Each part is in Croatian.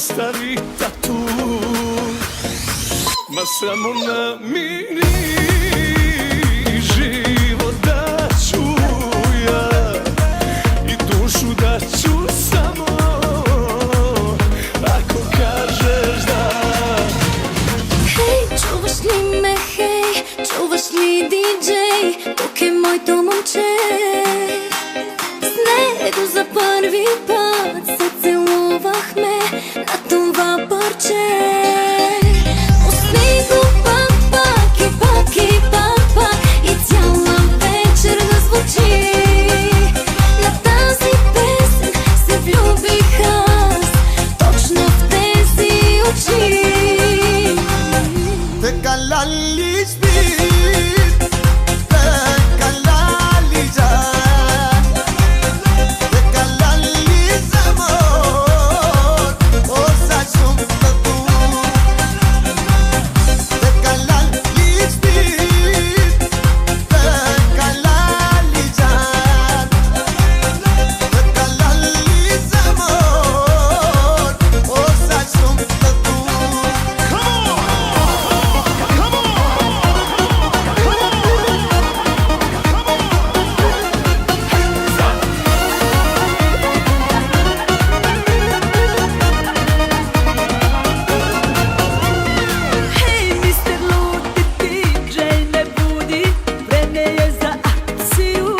ostavi tatu, ma samo na mini život da ću ja i dušu da ću samo ako kažeš da. Hej, čuvaš li me, hej, čuvaš li DJ, dok je moj to momče snegu za prvi pad, se celovah me na tom vaporče. U snegu pak, pak i pak i pak, pak i cijela večer da zvuči. Na tazi pesem se vljubih аз, точно в тези очи. Tekala li spit, tekala li jan, tekala li zamor, osa sumtatu. Tekala li spit, tekala li jan, tekala li zamor, osa sumtatu. Hej, mister ludi DJ, ne budi, vreme je za akciju.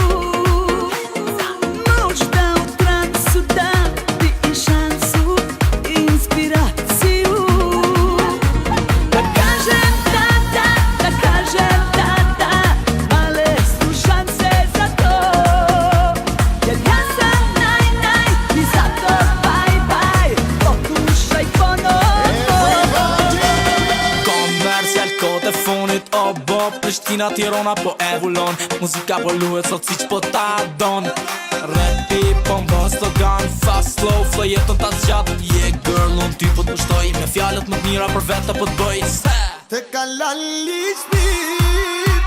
Možda u transu dati i šansu i inspiraciju. Da kažem da, da, da kažem da, da, male su šanse za to. Jer ja sam naj, naj i zato bye, bye, pokušaj ponovno. Konversjal telefonit obo Prishtina, Tirana po Evulon. Muzika po luhet sot siç po ta don. Rapi po mbon slogan, fast slow flow jeton ta zgjat. Yeah girl, unë ty po t'kushtoj me fjalët më t'mira për veta po t'bëj. Tekala li spit,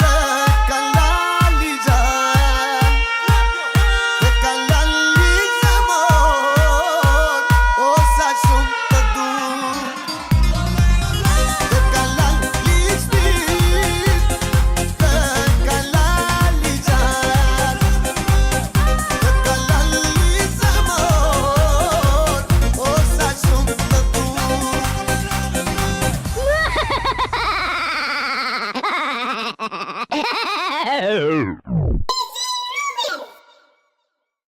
tekala li jan, tekala li zamor, osa sumtatu. Tekala li spit, tekala li jan, tekala li zamor, osa sumtatu. Oh.